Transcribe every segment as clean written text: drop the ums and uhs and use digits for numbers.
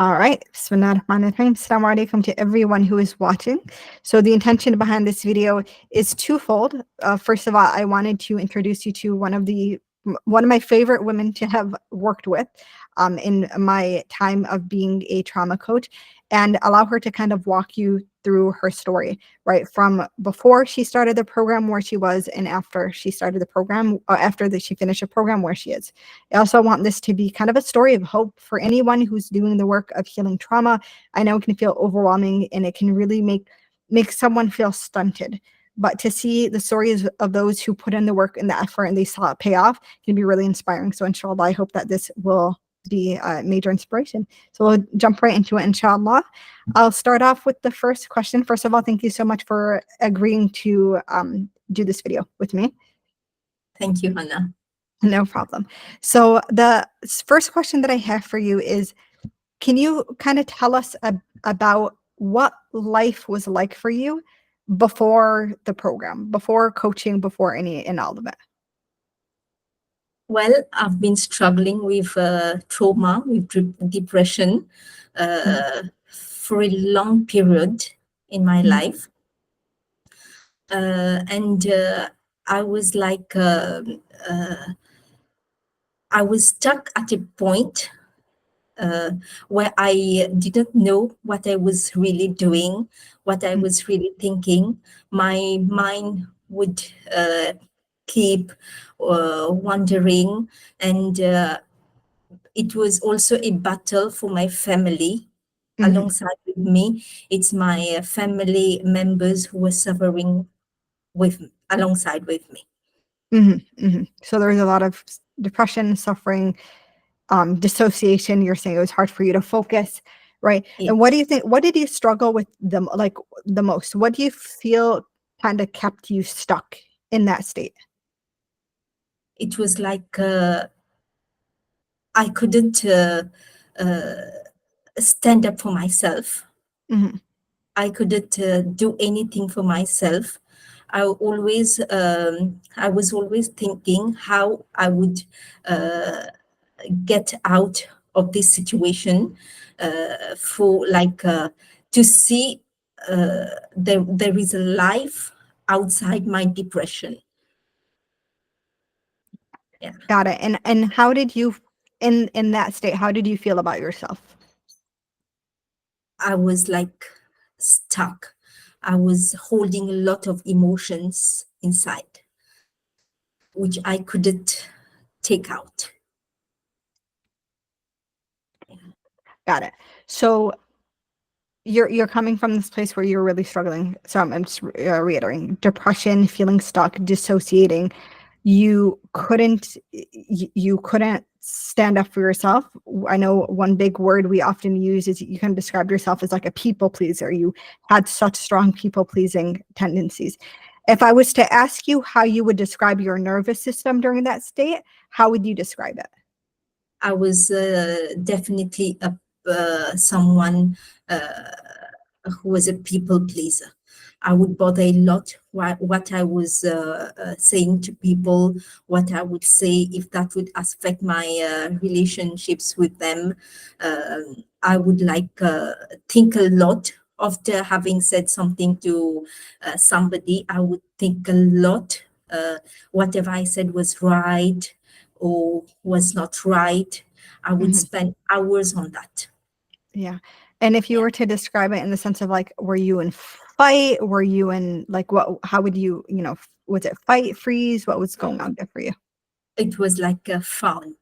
All right. Bismillahirrahmanirrahim. Assalamu alaikum to everyone who is watching. So the intention behind this video is twofold. First of all, I wanted to introduce you to one of my favorite women to have worked with in my time of being a trauma coach, and allow her to kind of walk you through her story, right? From before she started the program, where she was, and after she started the program, or after she finished the program, where she is. I also want this to be kind of a story of hope for anyone who's doing the work of healing trauma. I know it can feel overwhelming and it can really make someone feel stunted. But to see the stories of those who put in the work and the effort and they saw it pay off can be really inspiring. So inshallah, I hope that this will be a major inspiration. So we'll jump right into it, inshallah. I'll start off with the first question. First of all, thank you so much for agreeing to do this video with me. Thank you, Hannah. No problem. So the first question that I have for you is, can you kind of tell us about what life was like for you before the program, before coaching, before and all of it? Well, I've been struggling with trauma, with depression for a long period in my life. And I was like, I was stuck at a point where I didn't know what I was really doing, what I was really thinking. My mind would keep wandering, and it was also a battle for my family. Alongside with me, it's my family members who were suffering alongside with me. So there was a lot of depression, suffering, dissociation. You're saying it was hard for you to focus, right? Yeah. And what do you think, what did you struggle with the most? What do you feel kind of kept you stuck in that state? It was like I couldn't stand up for myself. I couldn't do anything for myself. I was always thinking how I would get out of this situation, to see there is a life outside my depression. Yeah. Got it. And how did you, in that state, how did you feel about yourself? I was like stuck. I was holding a lot of emotions inside, which I couldn't take out. Got it. So you're coming from this place where you're really struggling. So I'm just reiterating: depression, feeling stuck, dissociating. You couldn't stand up for yourself. I know one big word we often use is you can describe yourself as like a people pleaser. You had such strong people pleasing tendencies. If I was to ask you how you would describe your nervous system during that state, how would you describe it? I was definitely someone who was a people pleaser. I would bother a lot what I was saying to people, what I would say if that would affect my relationships with them. I would think a lot after having said something to somebody. I would think a lot whatever I said was right or was not right. I would spend hours on that. Yeah. And if you were to describe it in the sense of like, were you in fight? Were you in like, how would you, was it fight, freeze? What was going on there for you? It was like a fun.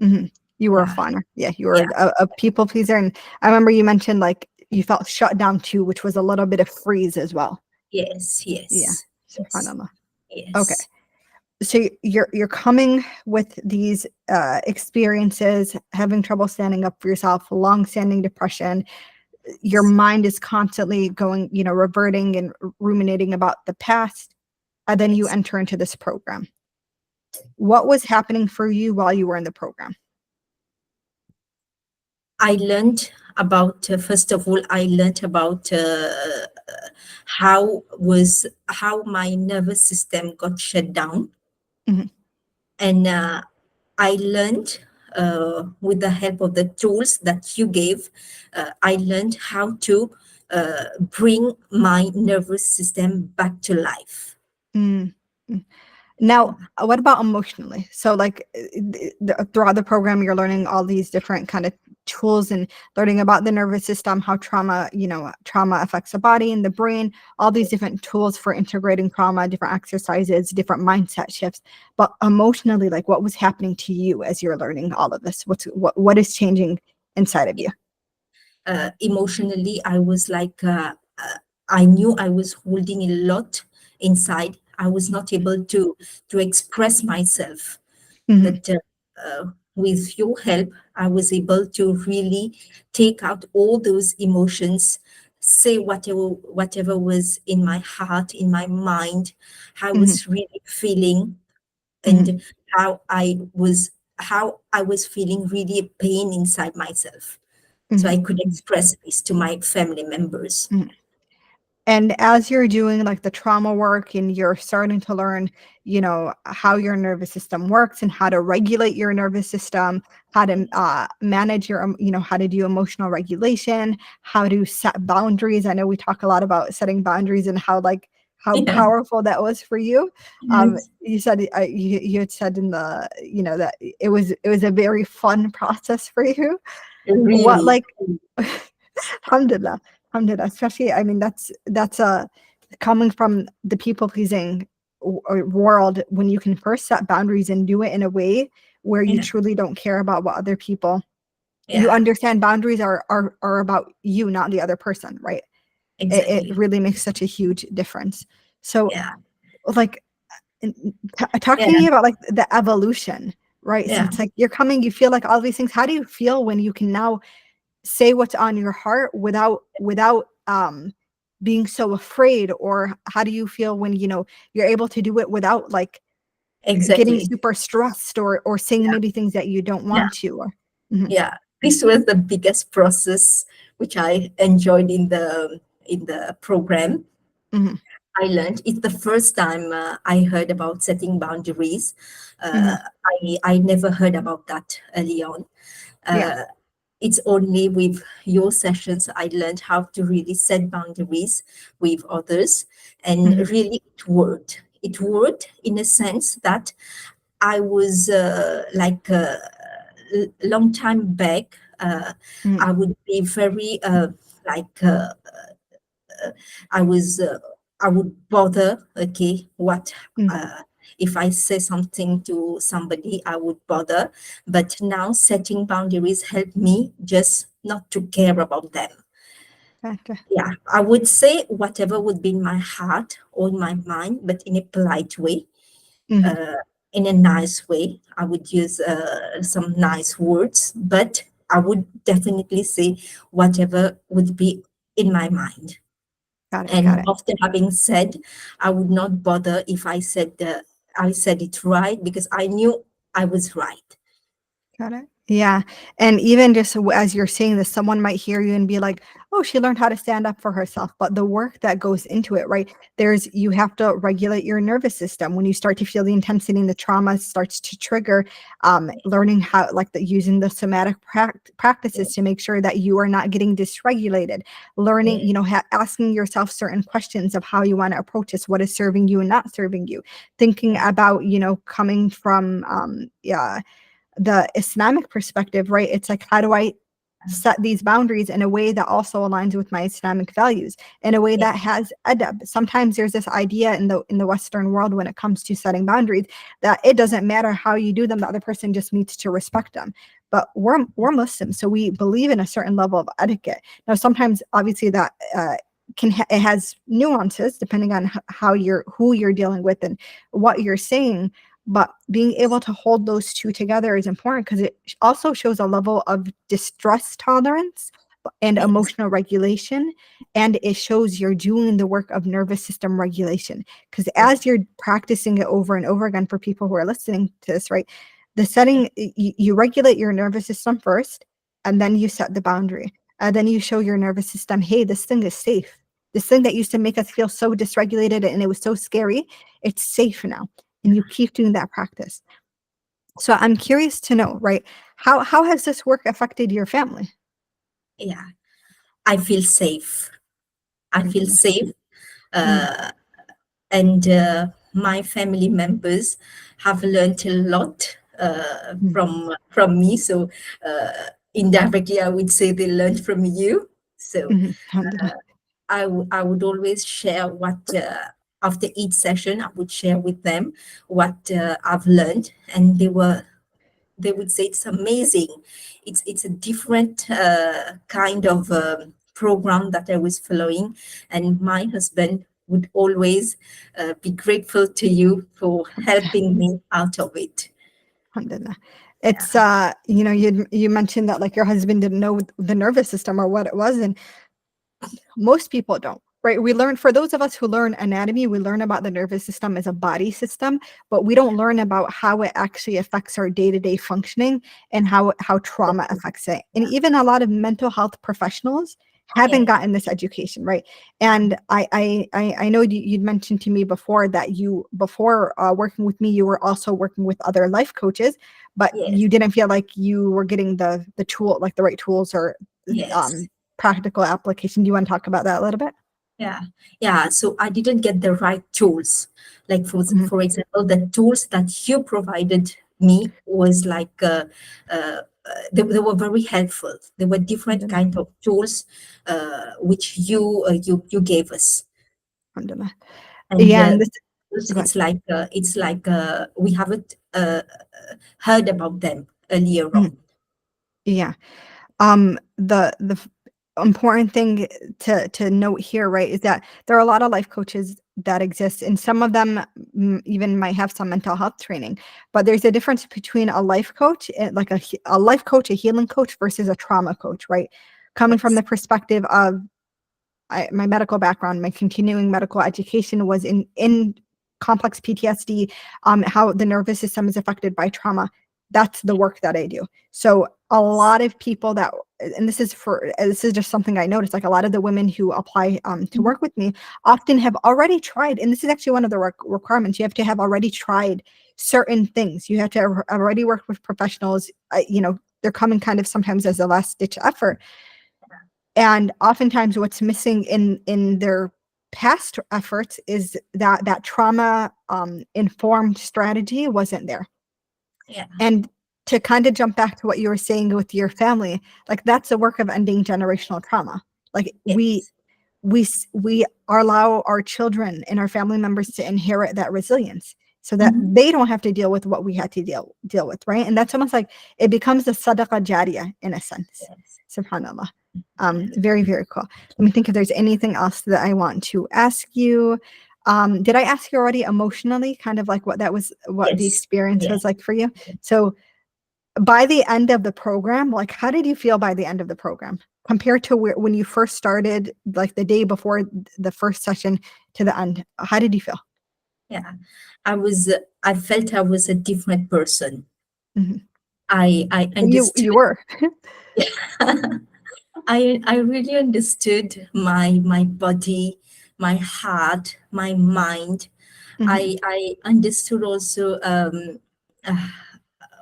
You were a funner. Yeah. You were a people pleaser. And I remember you mentioned like you felt shut down too, which was a little bit of freeze as well. Yes. Yeah. SubhanAllah. Yes. Okay. So you're coming with these experiences, having trouble standing up for yourself, long-standing depression. Your mind is constantly going, reverting and ruminating about the past. And then you enter into this program. What was happening for you while you were in the program? I learned about, first of all, I learned about how my nervous system got shut down. And I learned with the help of the tools that you gave, I learned how to bring my nervous system back to life. Mm. Now, what about emotionally? So, like, throughout the program, you're learning all these different kind of tools and learning about the nervous system, how trauma affects the body and the brain, all these different tools for integrating trauma, different exercises, different mindset shifts. But emotionally, like, what was happening to you as you're learning all of this? What is changing inside of you? Emotionally, I was like, I knew I was holding a lot inside. I was not able to express myself. Hmm. But with your help, I was able to really take out all those emotions, say whatever was in my heart, in my mind, how I Hmm. was really feeling, Hmm. and how I was feeling really a pain inside myself. So I could Hmm. express this to my family members. Hmm. And as you're doing like the trauma work and you're starting to learn, how your nervous system works and how to regulate your nervous system, how to manage how to do emotional regulation, how to set boundaries. I know we talk a lot about setting boundaries and how Yeah, powerful that was for you. yes, You said you had said in the that it was a very fun process for you. What really. like Alhamdulillah, alhamdulillah. Especially, I mean, that's coming from the people pleasing world. When you can first set boundaries and do it in a way where you Yeah, truly don't care about what other people, you yeah, understand boundaries are about you, not the other person, right? It exactly. really makes such a huge difference. So, Yeah, like, talk to yeah, me about like the evolution, right? So yeah, it's like you're coming, you feel like all these things. How do you feel when you can now say what's on your heart without being so afraid? Or how do you feel when you're able to do it without like getting exactly. super stressed or saying maybe things that you don't Yeah, want to? Or mhm, yeah. This was the biggest process which I enjoyed in the program. mhm, I learned it's the first time I heard about setting boundaries. mhm. I never heard about that early on. Yeah. Uh, it's only with your sessions I learned how to really set boundaries with others, and Mhm, really it worked. It worked in a sense that I was like a long time back. mhm, I would be very like I was I would bother. Okay, what mhm. uh, if I say something to somebody? I would bother, but now setting boundaries help me just not to care about them. Gotcha. Yeah, I would say whatever would be in my heart or in my mind, but in a polite way, Mhm. uh, in a nice way. I would use some nice words, but I would definitely say whatever would be in my mind. Got it. Got And it. after having said, I would not bother if I said it right, because I knew I was right. Got it. Yeah. And even just as you're saying this, someone might hear you and be like, oh, she learned how to stand up for herself. But the work that goes into it, right? You have to regulate your nervous system. When you start to feel the intensity and the trauma starts to trigger, learning how, like using the somatic practices to make sure that you are not getting dysregulated, learning, Yeah, asking yourself certain questions of how you want to approach this, what is serving you and not serving you, thinking about, coming from, yeah, the Islamic perspective, right? It's like, how do I set these boundaries in a way that also aligns with my Islamic values, in a way yeah, that has adab? Sometimes there's this idea in the Western world when it comes to setting boundaries that it doesn't matter how you do them, the other person just needs to respect them. But we're Muslims, so we believe in a certain level of etiquette. Now, sometimes, obviously, that it has nuances depending on who you're dealing with and what you're saying, but being able to hold those two together is important because it also shows a level of distress tolerance and yes, emotional regulation. And it shows you're doing the work of nervous system regulation. Because yes, as you're practicing it over and over again, for people who are listening to this, right? yeah, You regulate your nervous system first, and then you set the boundary. And then you show your nervous system, hey, this thing is safe. This thing that used to make us feel so dysregulated and it was so scary, it's safe now, and you keep doing that practice. So I'm curious to know, right? How has this work affected your family? Yeah, I feel safe. I feel Alhamdulillah. safe. Mm, Uh, and my family members have learned a lot mm, from me. So indirectly, I would say they learned from you. So Alhamdulillah. I would always share what after each session I would share with them what I've learned, and they would say it's amazing. It's a different kind of program that I was following, and my husband would always be grateful to you for helping me out of it. Alhamdulillah. Yeah. It's you mentioned that like your husband didn't know the nervous system or what it was, and most people don't, right? We learn, for those of us who learn anatomy, we learn about the nervous system as a body system, but we don't learn about how it actually affects our day-to-day functioning and how trauma affects it. And even a lot of mental health professionals haven't Yes. gotten this education, right? And I know you'd mentioned to me before that you, before working with me, you were also working with other life coaches, but Yes. you didn't feel like you were getting the tool, like the right tools or Yes. practical application. Do you want to talk about that a little bit? Yeah, yeah. So I didn't get the right tools. Like Mhm, for example, the tools that you provided me was like they were very helpful. There were different alhamdulillah, kind of tools which you gave us, alhamdulillah. and Yeah, and this, go ahead. it's like we haven't heard about them earlier Mhm, on. yeah. The important thing to note here, right, is that there are a lot of life coaches that exist, and some of them even might have some mental health training. But there's a difference between a life coach, like a life coach, a healing coach, versus a trauma coach, right? Coming from Yes. the perspective of my medical background, my continuing medical education was in complex PTSD, how the nervous system is affected by trauma. That's the work that I do. So a Yes. lot of people that, and this is just something I noticed, like a lot of the women who apply to Mhm. work with me often have already tried, and this is actually one of the requirements. You have to have already tried certain things. You have to have already worked with professionals. They're coming kind of sometimes as a last ditch effort, and oftentimes what's missing in their past efforts is that trauma informed strategy wasn't there. Yeah. And to kind of jump back to what you were saying with your family, like that's the work of ending generational trauma. Like Yes. we allow our children and our family members to inherit that resilience so that Mhm. they don't have to deal with what we had to deal with, right? And that's almost like it becomes a sadaqah jariyah in a sense. Yes. Subhanallah. Very, very cool. Let me think if there's anything else that I want to ask you. Did I ask you already emotionally, kind of like what the Yes. experience Yes. was like for you? So by the end of the program, like how did you feel by the end of the program compared to when you first started, like the day before the first session to the end? How did you feel? Yeah, I felt I was a different person. Mhm. I You understood. were. I really understood my body, my heart, my mind. Mhm, I understood also uh,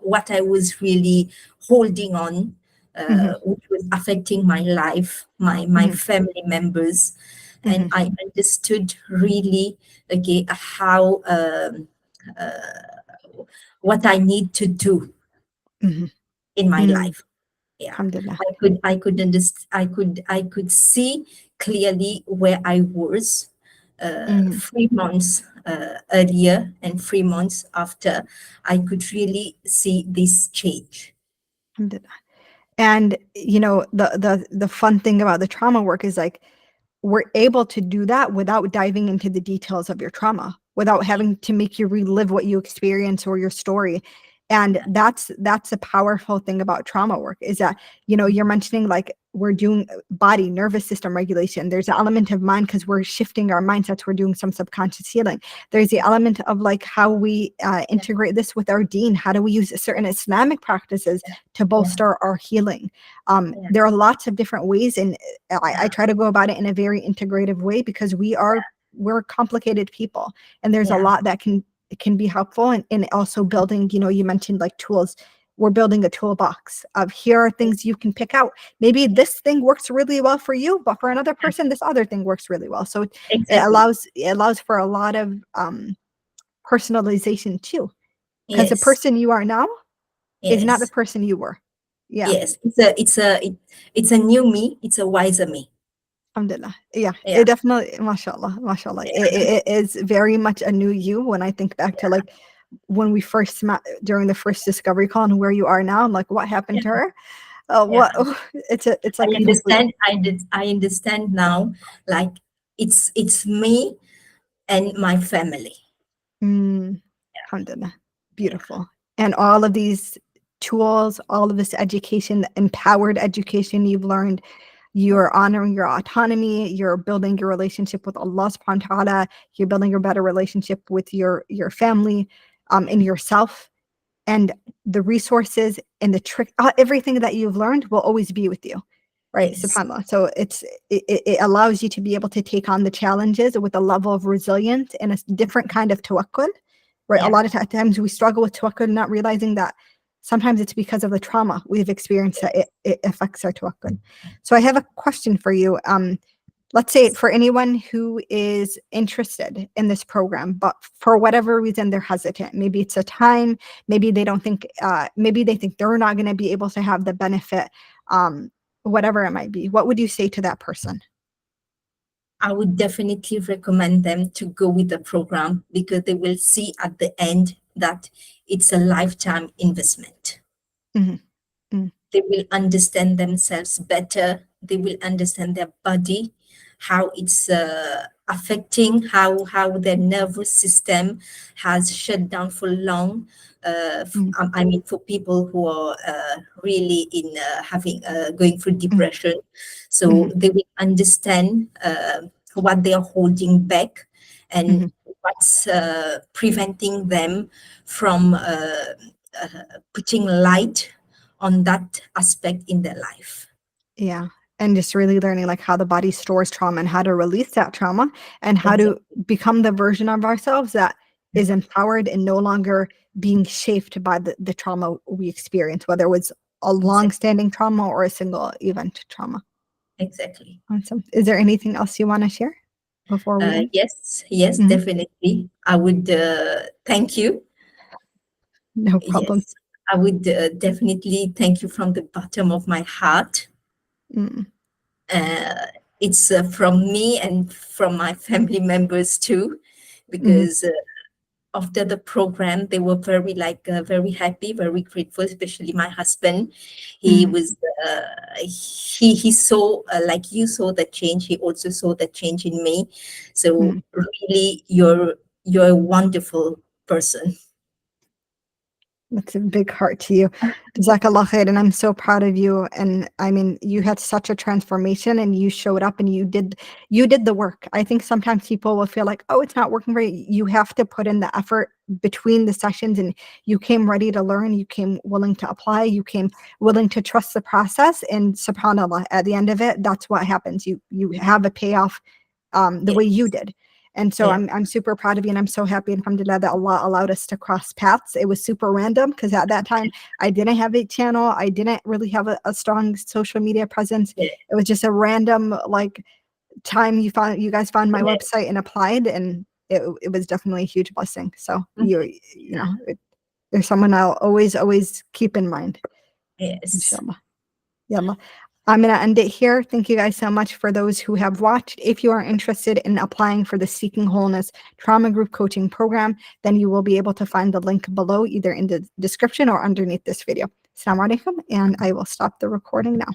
what I was really holding on, mhm, which was affecting my life, my mhm, family members, and mhm, I understood really okay how what I need to do mhm, in my mm. life. Yeah, Alhamdulillah. I could see clearly where I was Mhm, 3 months earlier and 3 months after. I could really see this change. alhamdulillah. And the fun thing about the trauma work is like we're able to do that without diving into the details of your trauma, without having to make you relive what you experience or your story. And Yeah, that's a powerful thing about trauma work is that, you're mentioning like we're doing body, nervous system regulation. There's an element of mind because we're shifting our mindsets. We're doing some subconscious healing. There's the yeah, element of like how we yeah, integrate this with our deen. How do we use certain Islamic practices to yeah, bolster our healing? yeah, There are lots of different ways, and I yeah, try to go about it in a very integrative way because we're complicated people, and there's a yeah, lot that can it can be helpful, and also building, you mentioned like tools. We're building a toolbox of, here are things you can pick out. Maybe this thing works really well for you, but for another person, this other thing works really well. So it Exactly. allows for a lot of personalization too, because the Yes. person you are now is not the Yes. person you were. Yeah. Yes. It's a new me. It's a wiser me. Alhamdulillah. Yeah, Yeah. it definitely, mashallah, mashallah. It is very much a new you. When I think back to like when we first met during the first discovery call and where you are now, I'm like, what happened Yeah. to her? Yeah. What it's I like a complete. understand. I understand now. Like it's me and my family. Mm, alhamdulillah. Yeah. Beautiful. And all of these tools, all of this education, empowered education you've learned, you're honoring your autonomy, you're building your relationship with Allah subhanahu wa ta'ala, you're building a better relationship with your family, and yourself. And the resources and the trick, everything that you've learned will always be with you, right? Yes. Subhanallah. So it allows you to be able to take on the challenges with a level of resilience and a different kind of tawakkul, right? A Yeah. lot of times we struggle with tawakkul, not realizing that sometimes it's because of the trauma we've experienced that it affects our tawakkul. So I have a question for you. Let's say for anyone who is interested in this program, but for whatever reason they're hesitant. Maybe it's a time, maybe they don't think, maybe they think they're not going to be able to have the benefit, whatever it might be. What would you say to that person? I would definitely recommend them to go with the program because they will see at the end that it's a lifetime investment. Mhm, mm, They will understand themselves better. They will understand their body, how it's affecting, how their nervous system has shut down for long. mm, I mean, for people who are really in having going through mm, depression, so mhm, they will understand what they are holding back and mhm. what's preventing them from putting light on that aspect in their life. Yeah. And just really learning like how the body stores trauma and how to release that trauma and how to Exactly. become the version of ourselves that is empowered and no longer being shaped by the trauma we experience, whether it was a Exactly. long-standing trauma or a single event trauma. Exactly. Awesome. Is there anything else you want to share before we end? Yes, yes, Mhm. definitely. I would thank you. No problem. Yes, I would definitely thank you from the bottom of my heart. Mm, Uh, it's from me and from my family members too, mhm, because after the program they were very very happy, very grateful, especially my husband. He mhm, was he saw like you saw the change, he also saw the change in me. So mhm. really you're a wonderful person. That's a big heart to you. Jazakallah khair, and I'm so proud of you. And I mean, you had such a transformation and you showed up and you did the work. I think sometimes people will feel like, oh, it's not working for you. You have to put in the effort between the sessions, and you came ready to learn, you came willing to apply, you came willing to trust the process. And subhanAllah, at the end of it, that's what happens. You have a payoff the way you Yes. did. And so Yeah. I'm super proud of you, and I'm so happy, alhamdulillah, that Allah allowed us to cross paths. It was super random because at that time I didn't have a channel. I didn't really have a strong social media presence. Yeah. It was just a random like time you guys found my Yeah. website and applied, and it was definitely a huge blessing. So there's someone I'll always keep in mind, Yes. inshallah. Yalla. I'm going to end it here. Thank you guys so much for those who have watched. If you are interested in applying for the Seeking Wholeness Trauma Group Coaching Program, then you will be able to find the link below, either in the description or underneath this video. Assalamu alaikum, and I will stop the recording now.